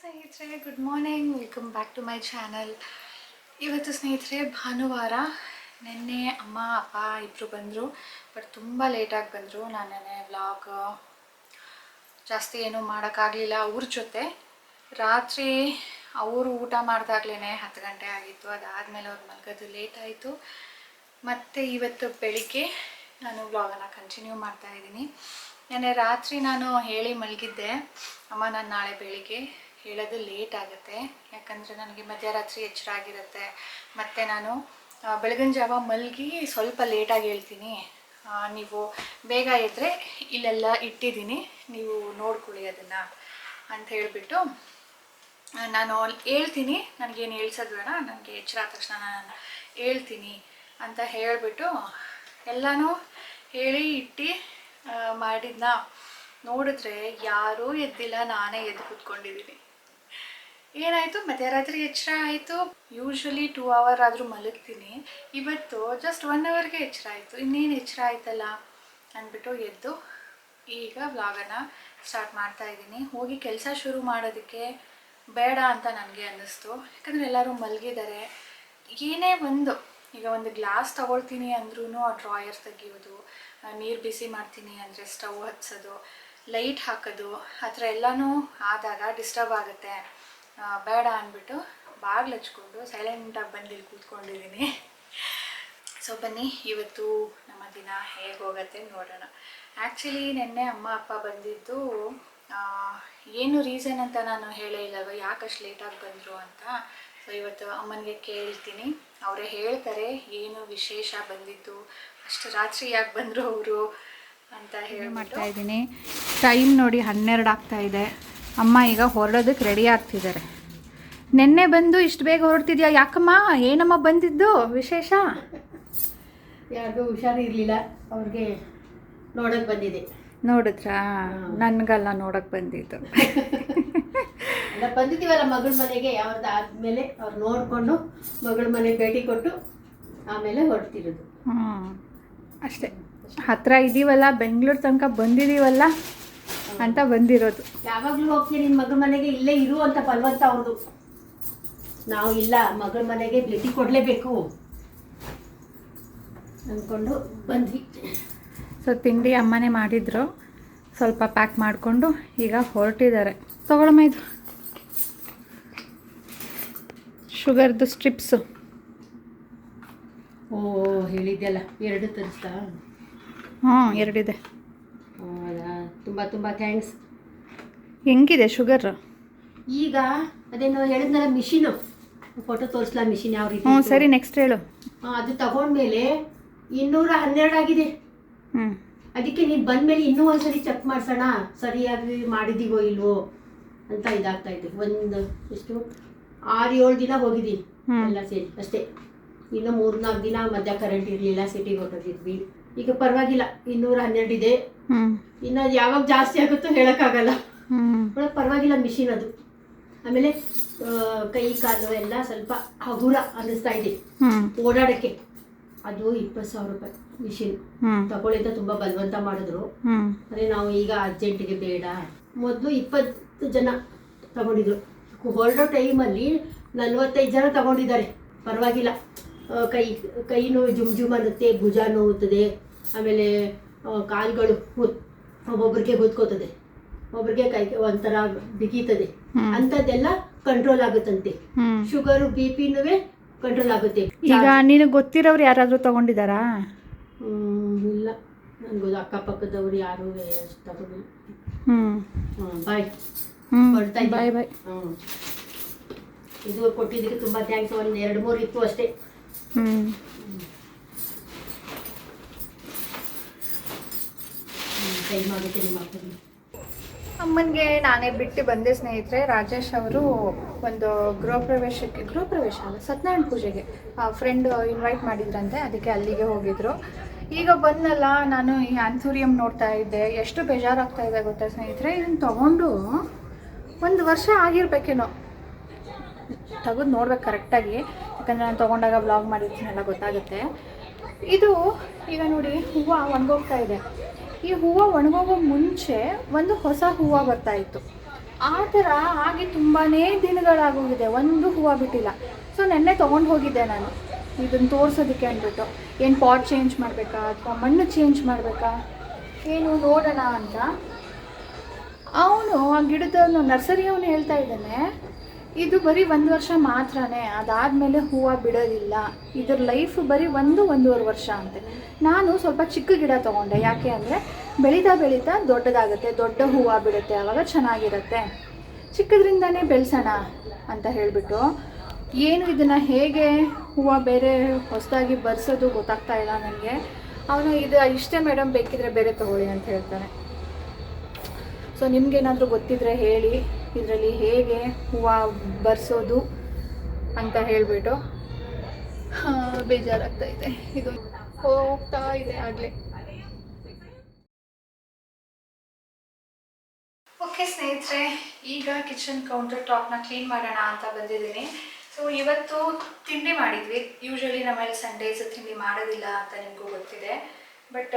ಸ್ನೇಹಿತರೆ, good morning. Welcome back to my channel. ಇವತ್ತು ಸ್ನೇಹಿತರೆ ಭಾನುವಾರ. ನಿನ್ನೆ ಅಮ್ಮ ಅಪ್ಪ ಇಬ್ಬರು ಬಂದರು, ಬಟ್ ತುಂಬ ಲೇಟಾಗಿ ಬಂದರು. ನಾನು ನೆನ್ನೆ ವ್ಲಾಗ್ ಜಾಸ್ತಿ ಏನೂ ಮಾಡೋಕ್ಕಾಗಲಿಲ್ಲ ಅವ್ರ ಜೊತೆ. ರಾತ್ರಿ ಅವರು ಊಟ ಮಾಡಿದಾಗ್ಲೇ 10 ಗಂಟೆ ಆಗಿತ್ತು. ಅದಾದಮೇಲೆ ಅವ್ರು ಮಲಗೋದು ಲೇಟ್ ಆಯಿತು. ಮತ್ತು ಇವತ್ತು ಬೆಳಿಗ್ಗೆ ನಾನು ವ್ಲಾಗನ್ನು ಕಂಟಿನ್ಯೂ ಮಾಡ್ತಾಯಿದ್ದೀನಿ. ನೆನ್ನೆ ರಾತ್ರಿ ನಾನು ಹೇಳಿ ಮಲಗಿದ್ದೆ, ಅಮ್ಮ ನಾನು ನಾಳೆ ಬೆಳಿಗ್ಗೆ ಹೇಳೋದು ಲೇಟ್ ಆಗುತ್ತೆ, ಯಾಕಂದರೆ ನನಗೆ ಮಧ್ಯರಾತ್ರಿ ಎಚ್ಚರ ಆಗಿರುತ್ತೆ. ಮತ್ತು ನಾನು ಬೆಳಗಿನ ಜಾವ ಮಲಗಿ ಸ್ವಲ್ಪ ಲೇಟಾಗಿ ಹೇಳ್ತೀನಿ, ನೀವು ಬೇಗ ಎದ್ದರೆ ಇಲ್ಲೆಲ್ಲ ಇಟ್ಟಿದ್ದೀನಿ, ನೀವು ನೋಡ್ಕೊಳ್ಳಿ ಅದನ್ನು ಅಂತ ಹೇಳಿಬಿಟ್ಟು ನಾನು ಹೇಳ್ತೀನಿ. ನನಗೇನು ಹೇಳ್ಸೋದು ಬೇಡ, ನನಗೆ ಎಚ್ಚರ ಆದ ತಕ್ಷಣ ನಾನು ಹೇಳ್ತೀನಿ ಅಂತ ಹೇಳಿಬಿಟ್ಟು ಎಲ್ಲನೂ ಹೇಳಿ ಇಟ್ಟು ಮಾಡಿದ್ನ. ನೋಡಿದ್ರೆ ಯಾರೂ ಎದ್ದಿಲ್ಲ, ನಾನೇ ಎದ್ದು ಕೂತ್ಕೊಂಡಿದ್ದೀನಿ. ಏನಾಯಿತು, ಮಧ್ಯರಾತ್ರಿ ಎಚ್ಚರ ಆಯಿತು. ಯೂಶ್ವಲಿ 2 ಅವರ್ ಆದರೂ ಮಲಗ್ತೀನಿ, ಇವತ್ತು ಜಸ್ಟ್ 1 ಅವರ್ಗೆ ಎಚ್ಚರ ಆಯಿತು. ಇನ್ನೇನು ಎಚ್ಚರ ಆಯ್ತಲ್ಲ ಅಂದ್ಬಿಟ್ಟು ಎದ್ದು ಈಗ ವ್ಲಾಗನ್ನು ಸ್ಟಾರ್ಟ್ ಮಾಡ್ತಾಯಿದ್ದೀನಿ. ಹೋಗಿ ಕೆಲಸ ಶುರು ಮಾಡೋದಕ್ಕೆ ಬೇಡ ಅಂತ ನನಗೆ ಅನ್ನಿಸ್ತು, ಯಾಕಂದರೆ ಎಲ್ಲರೂ ಮಲಗಿದ್ದಾರೆ. ಏನೇ ಈಗ ಒಂದು ಗ್ಲಾಸ್ ತೊಗೊಳ್ತೀನಿ ಅಂದ್ರೂ ಆ ಡ್ರಾಯರ್ ತೆಗಿಯೋದು, ನೀರು ಬಿಸಿ ಮಾಡ್ತೀನಿ ಅಂದರೆ ಸ್ಟವ್ ಹಚ್ಚೋದು, ಲೈಟ್ ಹಾಕೋದು, ಆ ಥರ ಎಲ್ಲನೂ ಆದಾಗ ಡಿಸ್ಟರ್ಬ್ ಆಗುತ್ತೆ. ಬೇಡ ಅಂದ್ಬಿಟ್ಟು ಬಾಗಿಲು ಹಚ್ಕೊಂಡು ಸೈಲೆಂಟಾಗಿ ಬಂದು ಇಲ್ಲಿ ಕೂತ್ಕೊಂಡಿದ್ದೀನಿ. ಸೊ ಬನ್ನಿ, ಇವತ್ತು ನಮ್ಮ ದಿನ ಹೇಗೆ ಹೋಗುತ್ತೆ ನೋಡೋಣ. ಆ್ಯಕ್ಚುಲಿ ನಿನ್ನೆ ಅಮ್ಮ ಅಪ್ಪ ಬಂದಿದ್ದು ಏನು ರೀಸನ್ ಅಂತ ನಾನು ಹೇಳೇ ಇಲ್ಲವ, ಯಾಕಷ್ಟು ಲೇಟಾಗಿ ಬಂದರು ಅಂತ. ಸೊ ಇವತ್ತು ಅಮ್ಮನಿಗೆ ಕೇಳ್ತೀನಿ, ಅವರೇ ಹೇಳ್ತಾರೆ ಏನು ವಿಶೇಷ ಬಂದಿದ್ದು, ಅಷ್ಟು ರಾತ್ರಿ ಯಾಕೆ ಬಂದರು ಅವರು ಅಂತ ಹೇಳಿ ಮಾಡ್ತಾಯಿದ್ದೀನಿ. ಟೈಮ್ ನೋಡಿ 12 ಆಗ್ತಾಯಿದೆ. ಅಮ್ಮ ಈಗ ಹೊರಡೋದಕ್ಕೆ ರೆಡಿ ಆಗ್ತಿದ್ದಾರೆ. ನಿನ್ನೆ ಬಂದು ಇಷ್ಟು ಬೇಗ ಹೊರಡ್ತಿದ್ಯಾ, ಯಾಕಮ್ಮ, ಏನಮ್ಮ ಬಂದಿದ್ದು ವಿಶೇಷ? ಯಾರಿಗೂ ಹುಷಾರಿರಲಿಲ್ಲ, ಅವ್ರಿಗೆ ನೋಡೋಕ್ಕೆ ಬಂದಿದೆ. ನೋಡಿದ್ರಾ? ನನಗೆಲ್ಲ ನೋಡೋಕ್ಕೆ ಬಂದಿದ್ದು. ಎಲ್ಲ ಬಂದಿದ್ದೀವಲ್ಲ ಮಗಳ ಮನೆಗೆ, ಅವ್ರದ್ದು ಆದಮೇಲೆ ಅವ್ರು ನೋಡಿಕೊಂಡು ಮಗಳ ಮನೆಗೆ ಭೇಟಿ ಕೊಟ್ಟು ಆಮೇಲೆ ಹೊರಡ್ತಿರೋದು. ಅಷ್ಟೇ, ಹತ್ತಿರ ಇದ್ದೀವಲ್ಲ, ಬೆಂಗಳೂರು ತನಕ ಬಂದಿದ್ದೀವಲ್ಲ ಅಂತ ಬಂದಿರೋದು. ಯಾವಾಗಲೂ ಹೋಗ್ತೀನಿ ನಿನ್ನ ಮಗಳ ಮನೆಗೆ, ಇಲ್ಲೇ ಇರು ಅಂತ ಬಲವಂತ ಅವ್ರದ್ದು. ನಾವು ಇಲ್ಲ, ಮಗಳ ಮನೆಗೆ ಭೇಟಿ ಕೊಡಲೇಬೇಕು ಅಂದ್ಕೊಂಡು ಬಂದ್ವಿ. ಸೊ ತಿಂಡಿ ಅಮ್ಮನೇ ಮಾಡಿದ್ರು, ಸ್ವಲ್ಪ ಪ್ಯಾಕ್ ಮಾಡಿಕೊಂಡು ಈಗ ಹೊರಟಿದ್ದಾರೆ. ತಗೊಳಮ್ಮ, ಇದು ಶುಗರ್ದು ಸ್ಟ್ರಿಪ್ಸು. ಓ ಹೇಳಿದ್ದೆಲ್ಲ 2 ತರಿಸ್ತಾ? ಹ್ಞೂ, 2 ಇದೆ. ಹೌದಾ, ತುಂಬ ತುಂಬ ಥ್ಯಾಂಕ್ಸ್. ಹೆಂಗಿದೆ ಶುಗರ್? ಈಗ ಅದೇನು ಹೇಳಿದ್ನಲ್ಲ ಮಿಷಿನು, ಫೋಟೋ ತೋರಿಸ್ಲಾ ಮಿಷಿನ್ ಯಾವ ರೀತಿ? ಹ್ಞೂ ಸರಿ, ನೆಕ್ಸ್ಟ್ ಹೇಳು. ಅದು ತಗೊಂಡ್ಮೇಲೆ 212 ಆಗಿದೆ. ಅದಕ್ಕೆ ನೀನು ಬಂದಮೇಲೆ ಇನ್ನೂ ಒಂದ್ಸರಿ ಚೆಕ್ ಮಾಡ್ಸೋಣ, ಸರಿಯಾಗಿ ಮಾಡಿದ್ದೀವೋ ಇಲ್ವೋ ಅಂತ ಇದಾಗ್ತಾ ಇದೆ. ಒಂದು ಎಷ್ಟು 6-7 ದಿನ ಹೋಗಿದ್ದೀನಿ ಎಲ್ಲ ಸೇರಿ ಅಷ್ಟೇ. ಇನ್ನು 3-4 ದಿನ ಮಧ್ಯ ಕರೆಂಟ್ ಇರಲಿಲ್ಲ, ಸಿಟಿಗೆ ಹೊರಟಿದ್ವಿ. ಈಗ ಪರವಾಗಿಲ್ಲ, 212 ಇದೆ. ಇನ್ನು ಅದು ಯಾವಾಗ ಜಾಸ್ತಿ ಆಗುತ್ತೋ ಹೇಳೋಕ್ಕಾಗಲ್ಲ. ಪರವಾಗಿಲ್ಲ ಮಿಷಿನ್ ಅದು. ಆಮೇಲೆ ಕೈ ಕಾಲು ಎಲ್ಲ ಸ್ವಲ್ಪ ಹಗುರ ಅನ್ನಿಸ್ತಾ ಇದೆ ಓಡಾಡೋಕ್ಕೆ. ಅದು 20,000 ರೂಪಾಯಿ ಮಿಷಿನ್ ತಗೊಳ್ಳಿ ಅಂತ ತುಂಬ ಬಲವಂತ ಮಾಡಿದ್ರು. ಅದೇ ನಾವು ಈಗ ಅರ್ಜೆಂಟಿಗೆ ಬೇಡ. ಮೊದಲು 20 ಜನ ತಗೊಂಡಿದ್ರು, ಹೊರಡೋ ಟೈಮಲ್ಲಿ 45 ಜನ ತಗೊಂಡಿದ್ದಾರೆ. ಪರವಾಗಿಲ್ಲ, ಕೈ ನೋವು ಜುಮ್ ಅನ್ನುತ್ತೆ, ಭುಜ ನೋವುತ್ತದೆ, ಆಮೇಲೆ ಕಾಲುಗಳು ಒಬ್ಬೊಬ್ರಿಗೆ ಹೊತ್ಕೋತದೆ, ಒಬ್ರಿಗೆ ಕೈ ಒಂಥರ ಬಿಗಿತದೆ, ಅಂಥದ್ದೆಲ್ಲ ಕಂಟ್ರೋಲ್ ಆಗುತ್ತಂತೆ. ಶುಗರು BP-ನೂ ಕಂಟ್ರೋಲ್ ಆಗುತ್ತೆ. ಈಗ ನಿನಗೆ ಗೊತ್ತಿರೋರು ಯಾರಾದರೂ ತಗೊಂಡಿದ್ದಾರಾ? ಇಲ್ಲ, ನನಗೆ ಅಕ್ಕಪಕ್ಕದವ್ರು ಯಾರು ತಗೊಂಡಿಲ್ಲ. ಬಾಯ್ ಬಾಯ್ ಬಾಯ್. ಇದು ಕೊಟ್ಟಿದ್ದಕ್ಕೆ ತುಂಬ ಥ್ಯಾಂಕ್ಸ್. ಒಂದು 2-3 ಇತ್ತು ಅಷ್ಟೇ. ಟೈಮ್ ಆಗುತ್ತೆ ನಿಮ್ಮ ಅಪ್ಪನಿಗೆ. ಅಮ್ಮನಿಗೆ ನಾನೇ ಬಿಟ್ಟು ಬಂದೆ ಸ್ನೇಹಿತರೆ. ರಾಜೇಶ್ ಅವರು ಒಂದು ಗೃಹ ಪ್ರವೇಶ ಅಲ್ಲ, ಸತ್ಯನಾರಾಯಣ ಪೂಜೆಗೆ ಫ್ರೆಂಡ್ ಇನ್ವೈಟ್ ಮಾಡಿದ್ರಂತೆ, ಅದಕ್ಕೆ ಅಲ್ಲಿಗೆ ಹೋಗಿದ್ರು. ಈಗ ಬಂದಲ್ಲ, ನಾನು ಈ ಆ್ಯಂಥೂರಿಯಂ ನೋಡ್ತಾ ಇದ್ದೆ, ಎಷ್ಟು ಬೇಜಾರಾಗ್ತಾ ಇದೆ ಗೊತ್ತಾ ಸ್ನೇಹಿತರೆ. ಇದನ್ನು ತೊಗೊಂಡು 1 ವರ್ಷ ಆಗಿರ್ಬೇಕೇನೋ, ತೆಗೆದು ನೋಡ್ಬೇಕು ಕರೆಕ್ಟಾಗಿ, ಯಾಕಂದರೆ ನಾನು ತೊಗೊಂಡಾಗ ವ್ಲಾಗ್ ಮಾಡಿರ್ತೀನಲ್ಲ ಗೊತ್ತಾಗುತ್ತೆ. ಇದು ಈಗ ನೋಡಿ, ಹೂವು ಒಣಗೋಗ್ತಾ ಇದೆ. ಈ ಹೂವು ಒಣಗೋಗೋ ಮುಂಚೆ ಒಂದು ಹೊಸ ಹೂವು ಬರ್ತಾಯಿತ್ತು. ಆ ಥರ ಆಗಿ ತುಂಬಾ ದಿನಗಳಾಗೋಗಿದೆ, ಒಂದು ಹೂವು ಬಿಟ್ಟಿಲ್ಲ. ಸೊ ನೆನ್ನೆ ತೊಗೊಂಡು ಹೋಗಿದ್ದೆ ನಾನು ಇದನ್ನು ತೋರಿಸೋದಕ್ಕೆ ಅಂದ್ಬಿಟ್ಟು, ಏನು ಪಾಟ್ ಚೇಂಜ್ ಮಾಡಬೇಕಾ ಅಥವಾ ಮಣ್ಣು ಚೇಂಜ್ ಮಾಡಬೇಕಾ ಏನು ನೋಡೋಣ ಅಂತ. ಅವನು ಆ ಗಿಡದವನು ನರ್ಸರಿಯವನು ಹೇಳ್ತಾ ಇದ್ದಾನೆ, ಇದು ಬರೀ 1 ವರ್ಷ ಮಾತ್ರನೇ, ಅದಾದಮೇಲೆ ಹೂವು ಬಿಡೋದಿಲ್ಲ, ಇದ್ರ ಲೈಫ್ ಬರೀ 1-1.5 ವರ್ಷ ಅಂತೆ. ನಾನು ಸ್ವಲ್ಪ ಚಿಕ್ಕ ಗಿಡ ತೊಗೊಂಡೆ, ಯಾಕೆ ಅಂದರೆ ಬೆಳೀತಾ ಬೆಳೀತಾ ದೊಡ್ಡದಾಗುತ್ತೆ, ದೊಡ್ಡ ಹೂವು ಬಿಡುತ್ತೆ, ಆವಾಗ ಚೆನ್ನಾಗಿರುತ್ತೆ, ಚಿಕ್ಕದ್ರಿಂದನೇ ಬೆಳೆಸೋಣ ಅಂತ ಹೇಳಿಬಿಟ್ಟು. ಏನು ಇದನ್ನು ಹೇಗೆ ಹೂವು ಬೇರೆ ಹೊಸದಾಗಿ ಬರ್ಸೋದು ಗೊತ್ತಾಗ್ತಾ ಇಲ್ಲ ನನಗೆ. ಅವನು ಇದು ಇಷ್ಟೇ ಮೇಡಮ್, ಬೇಕಿದ್ರೆ ಬೇರೆ ತೊಗೊಳ್ಳಿ ಅಂತ ಹೇಳ್ತಾನೆ. ಸೊ ನಿಮಗೇನಾದರೂ ಗೊತ್ತಿದ್ರೆ ಹೇಳಿ, ಇದರಲ್ಲಿ ಹೇಗೆ ಹೂವು ಬರ್ಸೋದು ಅಂತ ಹೇಳಿಬಿಟ್ಟು. ಬೇಜಾರಾಗ್ತಾ ಇದೆ, ಇದು ಹೋಗ್ತಾ ಇದೆ ಆಗಲೇ. ಓಕೆ ಸ್ನೇಹಿತರೆ, ಈಗ ಕಿಚನ್ ಕೌಂಟರ್ ಟಾಪ್ನ ಕ್ಲೀನ್ ಮಾಡೋಣ ಅಂತ ಬಂದಿದ್ದೀನಿ. ಸೊ ಇವತ್ತು ತಿಂಡಿ ಮಾಡಿದ್ವಿ. ಯೂಶ್ವಲಿ ನಮ್ಮಲ್ಲಿ ಸಂಡೇಸ್ ತಿಂಡಿ ಮಾಡೋದಿಲ್ಲ ಅಂತ ನಿಮಗೂ ಗೊತ್ತಿದೆ. ಬಟ್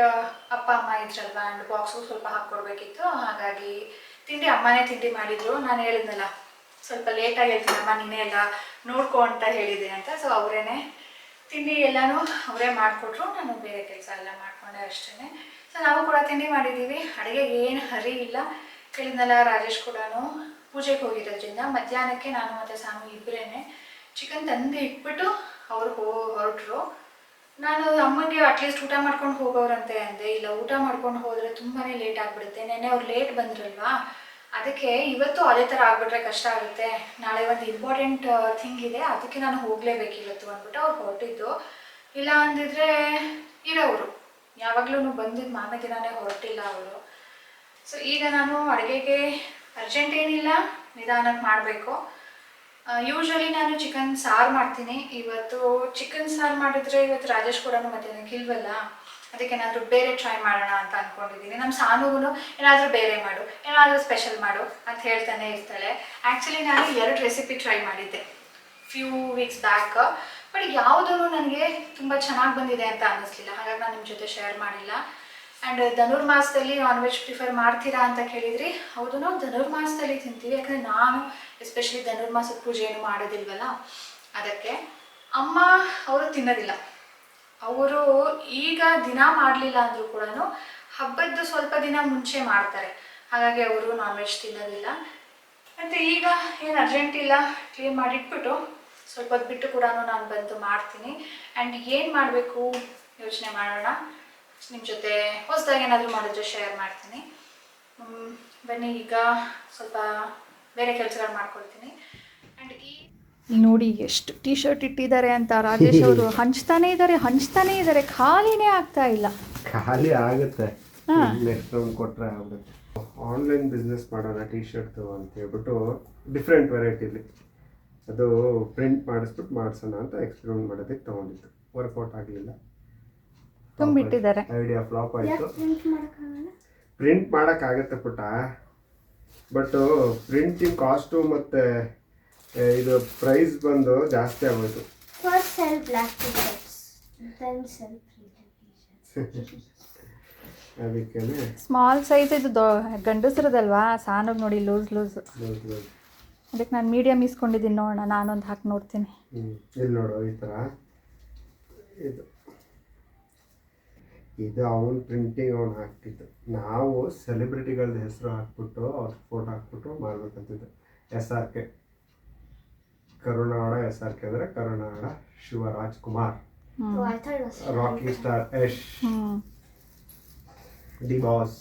ಅಪ್ಪ ಅಮ್ಮ ಇದ್ರಲ್ವ, ಆ್ಯಂಡ್ ಬಾಕ್ಸು ಸ್ವಲ್ಪ ಹಾಕ್ಕೊಡ್ಬೇಕಿತ್ತು, ಹಾಗಾಗಿ ತಿಂಡಿ ಅಮ್ಮನೇ ತಿಂಡಿ ಮಾಡಿದರು. ನಾನು ಹೇಳಿದ್ನಲ್ಲ ಸ್ವಲ್ಪ ಲೇಟಾಗಿ ಹೇಳ್ತೀನಿ ಅಮ್ಮ, ನೀನೇ ಎಲ್ಲ ನೋಡ್ಕೊ ಅಂತ ಹೇಳಿದೆ ಅಂತ. ಸೊ ಅವರೇ ತಿಂಡಿ ಎಲ್ಲನೂ ಅವರೇ ಮಾಡಿಕೊಟ್ರು, ನಾನು ಬೇರೆ ಕೆಲಸ ಎಲ್ಲ ಮಾಡಿಕೊಂಡೆ ಅಷ್ಟೇ. ಸೊ ನಾವು ಕೂಡ ತಿಂಡಿ ಮಾಡಿದ್ದೀವಿ. ಅಡುಗೆಗೆ ಏನು ಹರಿ ಇಲ್ಲ. ಹೇಳಿದ್ನಲ್ಲ, ರಾಜೇಶ್ ಕೂಡ ಪೂಜೆಗೆ ಹೋಗಿರೋದ್ರಿಂದ ಮಧ್ಯಾಹ್ನಕ್ಕೆ ನಾನು ಮತ್ತು ಸಾಮು ಇಬ್ಬರೇ ಚಿಕನ್ ತಂದು ಇಟ್ಬಿಟ್ಟು ಅವರು ಹೊರಟರು. ನಾನು ಅಮ್ಮನಿಗೆ ಅಟ್ಲೀಸ್ಟ್ ಊಟ ಮಾಡ್ಕೊಂಡು ಹೋಗೋರಂತೆ ಅಂದೆ. ಇಲ್ಲ, ಊಟ ಮಾಡ್ಕೊಂಡು ಹೋದರೆ ತುಂಬಾ ಲೇಟ್ ಆಗಿಬಿಡುತ್ತೆ, ನೆನ್ನೆ ಅವ್ರು ಲೇಟ್ ಬಂದ್ರಲ್ವಾ, ಅದಕ್ಕೆ ಇವತ್ತು ಅದೇ ಥರ ಆಗಿಬಿಟ್ರೆ ಕಷ್ಟ ಆಗುತ್ತೆ, ನಾಳೆ ಒಂದು ಇಂಪಾರ್ಟೆಂಟ್ ಥಿಂಗ್ ಇದೆ, ಅದಕ್ಕೆ ನಾನು ಹೋಗಲೇಬೇಕು ಇವತ್ತು ಅಂದ್ಬಿಟ್ಟು ಅವ್ರು ಹೊರಟಿದ್ದು. ಇಲ್ಲ ಅಂದಿದ್ರೆ ಇರೋವರು, ಯಾವಾಗಲೂ ಬಂದಿದ್ದು ಮಾರನೇ ದಿನವೇ ಹೊರಟಿಲ್ಲ ಅವರು. ಸೊ ಈಗ ನಾನು ಅಡುಗೆಗೆ ಅರ್ಜೆಂಟ್ ಏನಿಲ್ಲ, ನಿಧಾನಕ್ಕೆ ಮಾಡಬೇಕು. ಯೂಶ್ವಲಿ ನಾನು ಚಿಕನ್ ಸಾರು ಮಾಡ್ತೀನಿ. ಇವತ್ತು ಚಿಕನ್ ಸಾರು ಮಾಡಿದರೆ ಇವತ್ತು ರಾಜೇಶ್ ಕೂಡ ಮಧ್ಯಾಹ್ನಕ್ಕೆ ಇಲ್ವಲ್ಲ, ಅದಕ್ಕೆ ಏನಾದರೂ ಬೇರೆ ಟ್ರೈ ಮಾಡೋಣ ಅಂತ ಅಂದ್ಕೊಂಡಿದ್ದೀನಿ. ನಮ್ಮ ಸಾನುಗೂ ಏನಾದರೂ ಬೇರೆ ಮಾಡು, ಏನಾದರೂ ಸ್ಪೆಷಲ್ ಮಾಡು ಅಂತ ಹೇಳ್ತಾನೆ ಇರ್ತಾಳೆ. ಆ್ಯಕ್ಚುಲಿ ನಾನು 2 ರೆಸಿಪಿ ಟ್ರೈ ಮಾಡಿದ್ದೆ ಫ್ಯೂ ವೀಕ್ಸ್ ಬ್ಯಾಕ್, ಬಟ್ ಯಾವುದೂ ನನಗೆ ತುಂಬ ಚೆನ್ನಾಗಿ ಬಂದಿದೆ ಅಂತ ಅನ್ನಿಸ್ಲಿಲ್ಲ, ಹಾಗಾಗಿ ನಾನು ನಿಮ್ಮ ಜೊತೆ ಶೇರ್ ಮಾಡಿಲ್ಲ. ಆ್ಯಂಡ್ ಧನುರ್ಮಾಸದಲ್ಲಿ ನಾನ್ ವೆಜ್ ಪ್ರಿಫರ್ ಮಾಡ್ತೀರಾ ಅಂತ ಕೇಳಿದ್ರಿ. ಹೌದು, ನಾವು ಧನುರ್ಮಾಸದಲ್ಲಿ ತಿಂತೀವಿ, ಯಾಕಂದರೆ ನಾನು ಎಸ್ಪೆಷಲಿ ಧನುರ್ಮಾಸದ ಪೂಜೆ ಏನು ಮಾಡೋದಿಲ್ವಲ್ಲ, ಅದಕ್ಕೆ. ಅಮ್ಮ ಅವರು ತಿನ್ನೋದಿಲ್ಲ, ಅವರು ಈಗ ದಿನ ಮಾಡಲಿಲ್ಲ ಅಂದರೂ ಕೂಡ ಹಬ್ಬದ್ದು ಸ್ವಲ್ಪ ದಿನ ಮುಂಚೆ ಮಾಡ್ತಾರೆ, ಹಾಗಾಗಿ ಅವರು ನಾನ್ ವೆಜ್ ತಿನ್ನೋದಿಲ್ಲ. ಮತ್ತು ಈಗ ಏನು ಅರ್ಜೆಂಟ್ ಇಲ್ಲ, ಕ್ಲೀನ್ ಮಾಡಿಟ್ಬಿಟ್ಟು ಸ್ವಲ್ಪ ಹೊತ್ತು ಬಿಟ್ಟು ಕೂಡ ನಾನು ಬಂದು ಮಾಡ್ತೀನಿ. ಆ್ಯಂಡ್ ಏನು ಮಾಡಬೇಕು ಯೋಚನೆ ಮಾಡೋಣ, ನಿಮ್ಮ ಜೊತೆ ಹೊಸದಾಗಿ ಏನಾದರೂ ಮಾಡಿದ್ರೆ ಶೇರ್ ಮಾಡ್ತೀನಿ. ಬನ್ನಿ, ಈಗ ಸ್ವಲ್ಪ ಬೇರೆ ಕೆಲಸಗಳು ಮಾಡ್ಕೊಳ್ತೀನಿ. ಆ್ಯಂಡ್ ನೋಡಿ ಎಷ್ಟು ಟೀ ಶರ್ಟ್ ಇಟ್ಟಿದ್ದಾರೆ ಅಂತ ರಾಜೇಶ್ ಅವರು ಹಂಚ್ತಾನೇ ಇದ್ದಾರೆ, ಖಾಲಿನೇ ಆಗ್ತಾ ಇಲ್ಲ. ಖಾಲಿ ಆಗುತ್ತೆ, ನೆಕ್ಸ್ಟ್ ರೌಂಡ್ ಕೊಟ್ಟರೆ ಆಗುತ್ತೆ. ಆನ್ಲೈನ್ ಬಿಸ್ನೆಸ್ ಮಾಡೋಣ ಟೀ ಶರ್ಟ್ ಅಂತ ಹೇಳ್ಬಿಟ್ಟು ಡಿಫ್ರೆಂಟ್ ವೆರೈಟಿಲಿ ಅದು ಪ್ರಿಂಟ್ ಮಾಡಿಸ್ಬಿಟ್ಟು ಮಾಡಿಸೋಣ ಅಂತ ಎಕ್ಸ್ಪೆರಿಮೆಂಟ್ ಮಾಡೋದಕ್ಕೆ ತೊಗೊಂಡಿದ್ದು. ವರ್ಕೌಟ್ ಆಗಲಿಲ್ಲ, ತುಂಬಿಟ್ಟಿದ್ದಾರೆ. ಐಡಿಯಾ ಫ್ಲಾಪ್ ಆಯಿತು. ಪ್ರಿಂಟ್ ಮಾಡೋಕ್ಕಾಗತ್ತೆ ಪುಟ್ಟ, ಬಟ್ ಪ್ರಿಂಟಿಂಗ್ ಕಾಸ್ಟು ಮತ್ತು ಇದು ಪ್ರೈಸ್ ಬಂದು ಜಾಸ್ತಿ ಆಗೋಯ್ತು. ಅದಕ್ಕೆ ಸ್ಮಾಲ್ ಸೈಜ್ ಇದು ಗಂಡಸ್ರದಲ್ವಾ, ಸಾನಗ್ ನೋಡಿ ಲೂಸ್, ಅದಕ್ಕೆ ನಾನು ಮೀಡಿಯಮ್ ಇಸ್ಕೊಂಡಿದ್ದೀನಿ. ನೋಡೋಣ, ನಾನೊಂದು ಹಾಕಿ ನೋಡ್ತೀನಿ. ಇಲ್ಲಿ ನೋಡು, ಈ ಥರ ಇದು ಅವನು ಪ್ರಿಂಟಿಂಗ್ ಅವನು ಹಾಕ್ತಿದ್ದು. ನಾವು ಸೆಲೆಬ್ರಿಟಿಗಳದ್ದು ಹೆಸರು ಹಾಕ್ಬಿಟ್ಟು ಅವ್ರ ಫೋಟೋ ಹಾಕ್ಬಿಟ್ಟು ಮಾಡ್ಬೇಕಂತಿದ್ದು. SRK ಕರುನಾಡ, SRK ಅಂದರೆ ಕರುನಾಡ Shivraj Kumar, rocky star Yash, D boss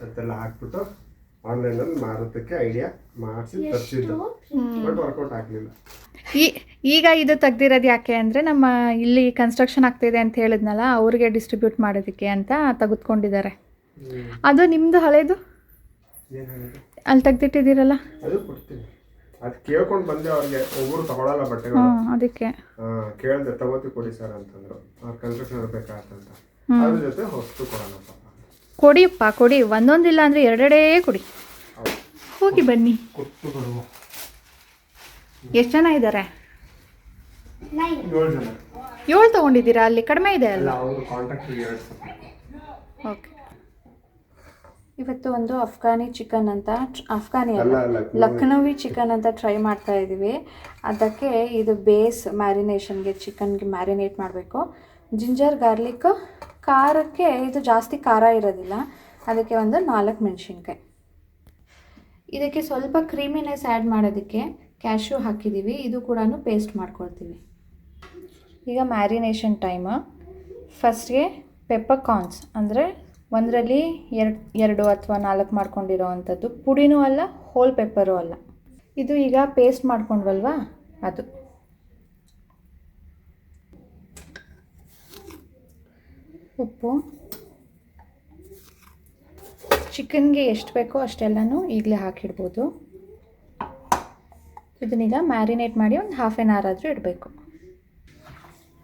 ಅಂತೆಲ್ಲ ಹಾಕ್ಬಿಟ್ಟು ಆನ್ಲೈನಲ್ಲಿ ಮಾರೋದಕ್ಕೆ ಐಡಿಯಾ ಮಾಡಿಸಿ ತರಿಸಿದ್ದು, ಬಟ್ ವರ್ಕೌಟ್ ಆಗಲಿಲ್ಲ. ಈಗ ಇದು ತೆಗ್ದಿರೋದು ಯಾಕೆ ಅಂದರೆ, ನಮ್ಮ ಇಲ್ಲಿ ಕನ್ಸ್ಟ್ರಕ್ಷನ್ ಆಗ್ತಿದೆ ಅಂತ ಹೇಳಿದ್ನಲ್ಲ, ಅವ್ರಿಗೆ ಡಿಸ್ಟ್ರಿಬ್ಯೂಟ್ ಮಾಡೋದಕ್ಕೆ ಅಂತ ತೆಗೆದುಕೊಂಡಿದ್ದಾರೆ. ಅದು ನಿಮ್ಮದು ಹಳೇದು ಅಲ್ಲಿ ತೆಗ್ದಿಟ್ಟಿದ್ದೀರಲ್ಲ, ಅದು ಕೊಡ್ತೀನಿ. ಅದು ಕೇಳ್ಕೊಂಡು ಬಂದೆ ಅವ್ರಿಗೆ, ಒಬ್ಬರು ತಗೊಳಲ್ಲ ಬಟ್ಟೆಗಳು, ಅದಕ್ಕೆ ಕೇಳಿದೆ ತಗೋತಿ ಕೊಡಿ ಸರ್ ಅಂತಂದ್ರು. ಅವ್ರು ಕನ್ಸ್ಟ್ರಕ್ಷನ್ ಬೇಕಾಗತ್ತಂತ, ಅದ್ರ ಜೊತೆ ಹೊಸ್ತು ಕೊಡೋಣಪ್ಪ. ಕೊಡಿಯಪ್ಪ ಕೊಡಿ, ಒಂದೊಂದಿಲ್ಲ ಅಂದರೆ 2 ಕೊಡಿ. ಹೋಗಿ ಬನ್ನಿ. ಎಷ್ಟು ಜನ ಇದ್ದಾರೆ? 7 ಜನ. 7 ತೊಗೊಂಡಿದ್ದೀರಾ? ಅಲ್ಲಿ ಕಡಿಮೆ ಇದೆ ಅಲ್ಲ. ಅವರು ಕಾಂಟ್ರಾಕ್ಟ್ 2 ಓಕೆ. ಇವತ್ತು ಒಂದು ಅಫ್ಘಾನಿ ಚಿಕನ್ ಅಂತ ಅಫ್ಘಾನಿ ಅಲ್ಲ, ಅಲ್ಲ ಲಕ್ನೋವಿ. ಲಕ್ನೋವಿ ಚಿಕನ್ ಅಂತ ಟ್ರೈ ಮಾಡ್ತಾ ಇದ್ದೀವಿ. ಅದಕ್ಕೆ ಇದು ಬೇಸ್ ಮ್ಯಾರಿನೇಷನ್ಗೆ ಚಿಕನ್ಗೆ ಮ್ಯಾರಿನೇಟ್ ಮಾಡಬೇಕು. ಜಿಂಜರ್ ಗಾರ್ಲಿಕ್, ಖಾರಕ್ಕೆ ಇದು ಜಾಸ್ತಿ ಖಾರ ಇರೋದಿಲ್ಲ, ಅದಕ್ಕೆ ಒಂದು 4 ಮೆಣಸಿನ್ಕಾಯಿ. ಇದಕ್ಕೆ ಸ್ವಲ್ಪ ಕ್ರೀಮಿನೆಸ್ ಆ್ಯಡ್ ಮಾಡೋದಕ್ಕೆ ಕ್ಯಾಶ್ಯೂ ಹಾಕಿದ್ದೀವಿ, ಇದು ಕೂಡ ಪೇಸ್ಟ್ ಮಾಡ್ಕೊಳ್ತೀವಿ. ಈಗ ಮ್ಯಾರಿನೇಷನ್ ಟೈಮ್. ಫಸ್ಟ್ಗೆ ಪೆಪ್ಪರ್ ಕಾರ್ನ್ಸ್ ಅಂದರೆ ಒಂದರಲ್ಲಿ 2 ಅಥವಾ 4 ಮಾಡ್ಕೊಂಡಿರೋ ಅಂಥದ್ದು, ಪುಡಿನೂ ಅಲ್ಲ ಹೋಲ್ ಪೆಪ್ಪರೂ ಅಲ್ಲ. ಇದು ಈಗ ಪೇಸ್ಟ್ ಮಾಡ್ಕೊಂಡ್ವಲ್ವಾ ಅದು. ಉಪ್ಪು, ಚಿಕನ್ಗೆ ಎಷ್ಟು ಬೇಕೋ ಅಷ್ಟೆಲ್ಲನೂ ಈಗಲೇ ಹಾಕಿಡ್ಬೋದು. ಇದನ್ನೀಗ ಮ್ಯಾರಿನೇಟ್ ಮಾಡಿ ಒಂದು ಹಾಫ್ ಆನ್ ಅವರ್ ಆದರೂ ಇಡಬೇಕು.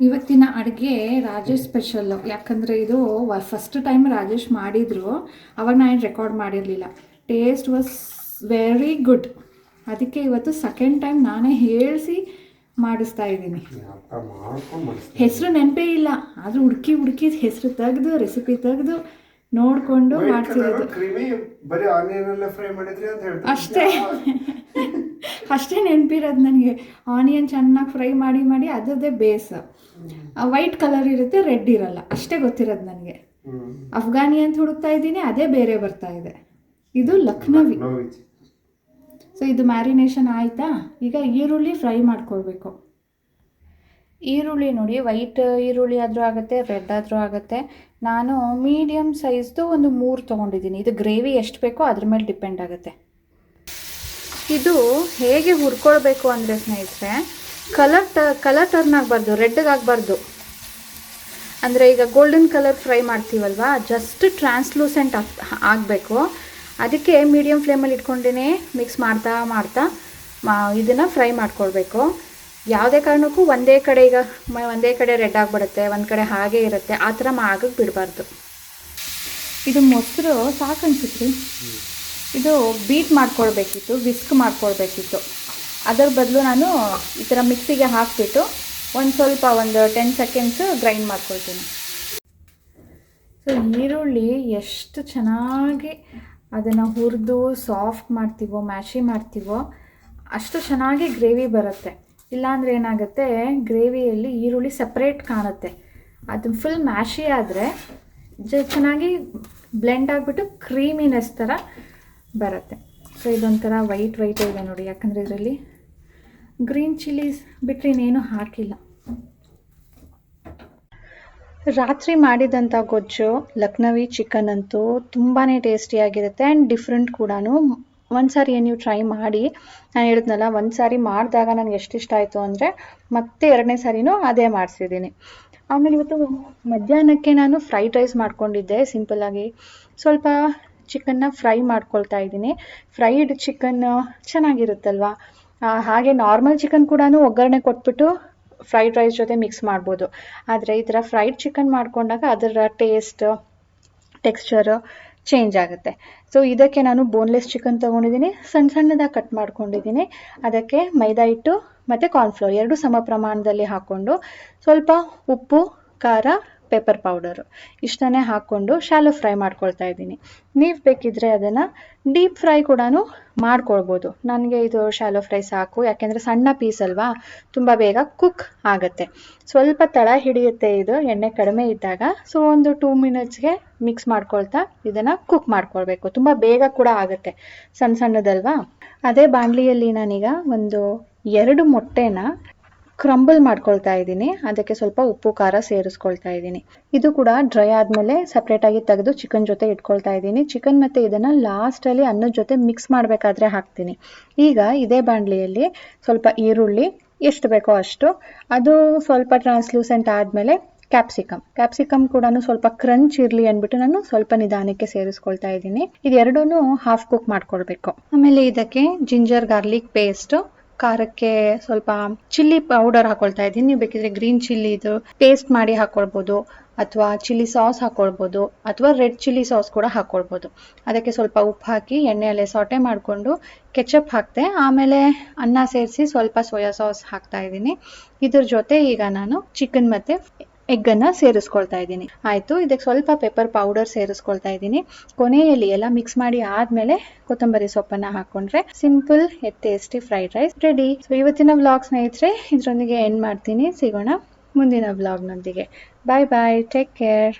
ಇವತ್ತಿನ ಅಡುಗೆ ರಾಜೇಶ್ ಸ್ಪೆಷಲ್ಲು, ಯಾಕಂದರೆ ಇದು ಫಸ್ಟ್ ಟೈಮ್ ರಾಜೇಶ್ ಮಾಡಿದರು, ಅವಾಗ ನಾನು ರೆಕಾರ್ಡ್ ಮಾಡಿರಲಿಲ್ಲ. Taste was very good. ಅದಕ್ಕೆ ಇವತ್ತು ಸೆಕೆಂಡ್ ಟೈಮ್ ನಾನೇ ಹೇಳಿಸಿ ಮಾಡಿಸ್ತಾ ಇದ್ದೀನಿ. ಹೆಸರು ನೆನಪೇ ಇಲ್ಲ, ಆದರೂ ಹುಡುಕಿ ಹೆಸರು ತೆಗೆದು ರೆಸಿಪಿ ತೆಗೆದು ನೋಡಿಕೊಂಡು ಮಾಡ್ತಿರೋದು ಅಷ್ಟೇ ನೆನಪಿರೋದು ನನಗೆ. ಆನಿಯನ್ ಚೆನ್ನಾಗಿ ಫ್ರೈ ಮಾಡಿ ಅದರದ್ದೇ ಬೇಸ್. ವೈಟ್ ಕಲರ್ ಇರುತ್ತೆ, ರೆಡ್ ಇರಲ್ಲ, ಅಷ್ಟೇ ಗೊತ್ತಿರೋದು ನನಗೆ. ಅಫ್ಘಾನಿ ಅಂತ ಹುಡುಕ್ತಾ ಇದ್ದೀನಿ, ಅದೇ ಬೇರೆ ಬರ್ತಾ ಇದೆ. ಇದು ಲಕ್ನೋವಿ. ಸೊ ಇದು ಮ್ಯಾರಿನೇಷನ್ ಆಯಿತಾ. ಈಗ ಈರುಳ್ಳಿ ಫ್ರೈ ಮಾಡ್ಕೊಳ್ಬೇಕು. ಈರುಳ್ಳಿ ನೋಡಿ, ವೈಟ್ ಈರುಳ್ಳಿ ಆದರೂ ಆಗುತ್ತೆ, ರೆಡ್ ಆದರೂ ಆಗುತ್ತೆ. ನಾನು ಮೀಡಿಯಮ್ ಸೈಜ್ದು ಒಂದು 3 ತೊಗೊಂಡಿದ್ದೀನಿ. ಇದು ಗ್ರೇವಿ ಎಷ್ಟು ಬೇಕೋ ಅದ್ರ ಮೇಲೆ ಡಿಪೆಂಡ್ ಆಗುತ್ತೆ. ಇದು ಹೇಗೆ ಹುರ್ಕೊಳ್ಬೇಕು ಅಂದರೆ ಸ್ನೇಹಿತರೆ, ಕಲರ್ ಟರ್ನ್ ಆಗಬಾರ್ದು, ರೆಡ್ಗಾಗಬಾರ್ದು. ಅಂದರೆ ಈಗ ಗೋಲ್ಡನ್ ಕಲರ್ ಫ್ರೈ ಮಾಡ್ತೀವಲ್ವಾ, ಜಸ್ಟ್ ಟ್ರಾನ್ಸ್ಲೂಸೆಂಟ್ ಆಗಬೇಕು. ಅದಕ್ಕೆ ಮೀಡಿಯಮ್ ಫ್ಲೇಮಲ್ಲಿ ಇಟ್ಕೊಂಡೇ ಮಿಕ್ಸ್ ಮಾಡ್ತಾ ಇದನ್ನು ಫ್ರೈ ಮಾಡ್ಕೊಳ್ಬೇಕು. ಯಾವುದೇ ಕಾರಣಕ್ಕೂ ಒಂದೇ ಕಡೆ ರೆಡ್ ಆಗಿಬಿಡುತ್ತೆ, ಒಂದು ಕಡೆ ಹಾಗೆ ಇರುತ್ತೆ, ಆ ಥರ ಆಗಕ್ಕೆ ಬಿಡಬಾರ್ದು. ಇದು ಮೊಸರು ಸಾಕು ಅನ್ಸುತ್ತೆ. ಇದು ಬೀಟ್ ಮಾಡ್ಕೊಳ್ಬೇಕಿತ್ತು, ವಿಸ್ಕ್ ಮಾಡ್ಕೊಳ್ಬೇಕಿತ್ತು. ಅದರ ಬದಲು ನಾನು ಈ ಥರ ಮಿಕ್ಸಿಗೆ ಹಾಕಿಬಿಟ್ಟು ಒಂದು 10 ಸೆಕೆಂಡ್ಸ್ ಗ್ರೈಂಡ್ ಮಾಡ್ಕೊಳ್ತೀನಿ. ಸೊ ಈರುಳ್ಳಿ ಎಷ್ಟು ಚೆನ್ನಾಗಿ ಅದನ್ನು ಹುರಿದು ಸಾಫ್ಟ್ ಮಾಡ್ತೀವೋ, ಮ್ಯಾಶಿ ಮಾಡ್ತೀವೋ, ಅಷ್ಟು ಚೆನ್ನಾಗಿ ಗ್ರೇವಿ ಬರುತ್ತೆ. ಇಲ್ಲಾಂದರೆ ಏನಾಗುತ್ತೆ, ಗ್ರೇವಿಯಲ್ಲಿ ಈರುಳ್ಳಿ ಸಪ್ರೇಟ್ ಕಾಣುತ್ತೆ. ಅದು ಫುಲ್ ಮ್ಯಾಶಿ ಆದರೆ ಚೆನ್ನಾಗಿ ಬ್ಲೆಂಡ್ ಆಗಿಬಿಟ್ಟು ಕ್ರೀಮಿನೆಸ್ ಥರ ಬರುತ್ತೆ. ಸೊ ಇದೊಂಥರ ವೈಟ್ ಇದೆ ನೋಡಿ, ಯಾಕಂದರೆ ಇದರಲ್ಲಿ ಗ್ರೀನ್ ಚಿಲ್ಲೀಸ್ ಬಿಟ್ಟರೆ ಇನ್ನೇನು ಹಾಕಿಲ್ಲ. ರಾತ್ರಿ ಮಾಡಿದಂಥ ಗೊಜ್ಜು ಲಕ್ನೋವಿ ಚಿಕನ್ ಅಂತೂ ತುಂಬಾ ಟೇಸ್ಟಿಯಾಗಿರುತ್ತೆ ಆ್ಯಂಡ್ ಡಿಫ್ರೆಂಟ್ ಕೂಡ. ಒಂದು ಸಾರಿ ನೀವು ಟ್ರೈ ಮಾಡಿ. ನಾನು ಹೇಳಿದ್ನಲ್ಲ, ಒಂದು ಸಾರಿ ಮಾಡಿದಾಗ ನನಗೆ ಎಷ್ಟು ಇಷ್ಟ ಆಯಿತು ಅಂದರೆ ಮತ್ತೆ 2ನೇ ಸಾರಿನೂ ಅದೇ ಮಾಡಿಸಿದ್ದೀನಿ. ಆಮೇಲೆ ಇವತ್ತು ಮಧ್ಯಾಹ್ನಕ್ಕೆ ನಾನು ಫ್ರೈಡ್ ರೈಸ್ ಮಾಡ್ಕೊಂಡಿದ್ದೆ ಸಿಂಪಲ್ಲಾಗಿ. ಸ್ವಲ್ಪ ಚಿಕನ್ನ ಫ್ರೈ ಮಾಡ್ಕೊಳ್ತಾ ಇದ್ದೀನಿ. ಫ್ರೈಡ್ ಚಿಕನ್ ಚೆನ್ನಾಗಿರುತ್ತಲ್ವ. ಹಾಗೆ ನಾರ್ಮಲ್ ಚಿಕನ್ ಕೂಡ ಒಗ್ಗರಣೆ ಕೊಟ್ಬಿಟ್ಟು ಫ್ರೈಡ್ ರೈಸ್ ಜೊತೆ ಮಿಕ್ಸ್ ಮಾಡ್ಬೋದು. ಆದರೆ ಈ ಥರ ಫ್ರೈಡ್ ಚಿಕನ್ ಮಾಡ್ಕೊಂಡಾಗ ಅದರ ಟೆಕ್ಸ್ಚರು ಚೇಂಜ್ ಆಗುತ್ತೆ. ಸೊ ಇದಕ್ಕೆ ನಾನು ಬೋನ್ಲೆಸ್ ಚಿಕನ್ ತೊಗೊಂಡಿದ್ದೀನಿ, ಸಣ್ಣದಾಗಿ ಕಟ್ ಮಾಡ್ಕೊಂಡಿದ್ದೀನಿ. ಅದಕ್ಕೆ ಮೈದಾ ಹಿಟ್ಟು ಮತ್ತು ಕಾರ್ನ್ಫ್ಲೋರ್ 2 ಸಮ ಪ್ರಮಾಣದಲ್ಲಿ ಹಾಕ್ಕೊಂಡು ಸ್ವಲ್ಪ ಉಪ್ಪು, ಖಾರ, ಪೆಪ್ಪರ್ ಪೌಡರು ಇಷ್ಟನ್ನೇ ಹಾಕ್ಕೊಂಡು ಶಾಲೋ ಫ್ರೈ ಮಾಡ್ಕೊಳ್ತಾ ಇದ್ದೀನಿ. ನೀವು ಬೇಕಿದ್ದರೆ ಅದನ್ನು ಡೀಪ್ ಫ್ರೈ ಕೂಡ ಮಾಡ್ಕೊಳ್ಬೋದು. ನನಗೆ ಇದು ಶಾಲೋ ಫ್ರೈ ಸಾಕು, ಯಾಕೆಂದರೆ ಸಣ್ಣ ಪೀಸ್ ಅಲ್ವಾ, ತುಂಬ ಬೇಗ ಕುಕ್ ಆಗುತ್ತೆ. ಸ್ವಲ್ಪ ತಳ ಹಿಡಿಯುತ್ತೆ ಇದು ಎಣ್ಣೆ ಕಡಿಮೆ ಇದ್ದಾಗ. ಸೊ ಒಂದು 2 ಮಿನಿಟ್ಸ್ಗೆ ಮಿಕ್ಸ್ ಮಾಡ್ಕೊಳ್ತಾ ಇದನ್ನು ಕುಕ್ ಮಾಡ್ಕೊಳ್ಬೇಕು. ತುಂಬ ಬೇಗ ಕೂಡ ಆಗುತ್ತೆ, ಸಣ್ಣದಲ್ವಾ. ಅದೇ ಬಾಣಲಿಯಲ್ಲಿ ನಾನೀಗ ಒಂದು 2 ಮೊಟ್ಟೆನ ಕ್ರಂಬಲ್ ಮಾಡ್ಕೊಳ್ತಾ ಇದ್ದೀನಿ. ಅದಕ್ಕೆ ಸ್ವಲ್ಪ ಉಪ್ಪು, ಖಾರ ಸೇರಿಸ್ಕೊಳ್ತಾ ಇದ್ದೀನಿ. ಇದು ಕೂಡ ಡ್ರೈ ಆದಮೇಲೆ ಸಪ್ರೇಟಾಗಿ ತೆಗೆದು ಚಿಕನ್ ಜೊತೆ ಇಟ್ಕೊಳ್ತಾ ಇದ್ದೀನಿ. ಚಿಕನ್ ಮತ್ತು ಇದನ್ನು ಲಾಸ್ಟಲ್ಲಿ ಅನ್ನದ ಜೊತೆ ಮಿಕ್ಸ್ ಮಾಡಬೇಕಾದ್ರೆ ಹಾಕ್ತೀನಿ. ಈಗ ಇದೇ ಬಾಣಲಿಯಲ್ಲಿ ಸ್ವಲ್ಪ ಈರುಳ್ಳಿ ಎಷ್ಟು ಬೇಕೋ ಅಷ್ಟು, ಅದು ಸ್ವಲ್ಪ ಟ್ರಾನ್ಸ್ಲೂಸೆಂಟ್ ಆದಮೇಲೆ ಕ್ಯಾಪ್ಸಿಕಮ್ ಕೂಡ ಸ್ವಲ್ಪ ಕ್ರಂಚ್ ಇರಲಿ ಅಂದ್ಬಿಟ್ಟು ನಾನು ಸ್ವಲ್ಪ ನಿಧಾನಕ್ಕೆ ಸೇರಿಸ್ಕೊಳ್ತಾ ಇದ್ದೀನಿ. ಇದೆರಡೂ ಹಾಫ್ ಕುಕ್ ಮಾಡ್ಕೊಳ್ಬೇಕು. ಆಮೇಲೆ ಇದಕ್ಕೆ ಜಿಂಜರ್ ಗಾರ್ಲಿಕ್ ಪೇಸ್ಟು, ಖಾರಕ್ಕೆ ಸ್ವಲ್ಪ ಚಿಲ್ಲಿ ಪೌಡರ್ ಹಾಕೊಳ್ತಾ ಇದ್ದೀನಿ. ನೀವು ಬೇಕಿದ್ರೆ ಗ್ರೀನ್ ಚಿಲ್ಲಿ ಇದು ಪೇಸ್ಟ್ ಮಾಡಿ ಹಾಕೊಳ್ಬೋದು, ಅಥವಾ ಚಿಲ್ಲಿ ಸಾಸ್ ಹಾಕೊಳ್ಬೋದು, ಅಥವಾ ರೆಡ್ ಚಿಲ್ಲಿ ಸಾಸ್ ಕೂಡ ಹಾಕೊಳ್ಬೋದು. ಅದಕ್ಕೆ ಸ್ವಲ್ಪ ಉಪ್ಪು ಹಾಕಿ ಎಣ್ಣೆಯಲ್ಲೇ ಸಾಟೆ ಮಾಡಿಕೊಂಡು ಕೆಚಪ್ ಹಾಕ್ತೆ. ಆಮೇಲೆ ಅನ್ನ ಸೇರಿಸಿ ಸ್ವಲ್ಪ ಸೋಯಾ ಸಾಸ್ ಹಾಕ್ತಾ ಇದ್ದೀನಿ. ಇದ್ರ ಜೊತೆ ಈಗ ನಾನು ಚಿಕನ್ ಮತ್ತು ಎಗ್ಗನ್ನು ಸೇರಿಸ್ಕೊಳ್ತಾ ಇದ್ದೀನಿ. ಆಯಿತು, ಇದಕ್ಕೆ ಸ್ವಲ್ಪ ಪೆಪ್ಪರ್ ಪೌಡರ್ ಸೇರಿಸ್ಕೊಳ್ತಾ ಇದ್ದೀನಿ. ಕೊನೆಯಲ್ಲಿ ಎಲ್ಲ ಮಿಕ್ಸ್ ಮಾಡಿ ಆದಮೇಲೆ ಕೊತ್ತಂಬರಿ ಸೊಪ್ಪನ್ನು ಹಾಕ್ಕೊಂಡ್ರೆ simple tasty fried rice ready. So ಇವತ್ತಿನ ವ್ಲಾಗ್ ಸ್ನೇಹಿತರೆ ಇದರೊಂದಿಗೆ ಎಂಡ್ ಮಾಡ್ತೀನಿ. ಸಿಗೋಣ ಮುಂದಿನ ವ್ಲಾಗ್ನೊಂದಿಗೆ. ಬಾಯ್ ಬಾಯ್, ಟೇಕ್ ಕೇರ್.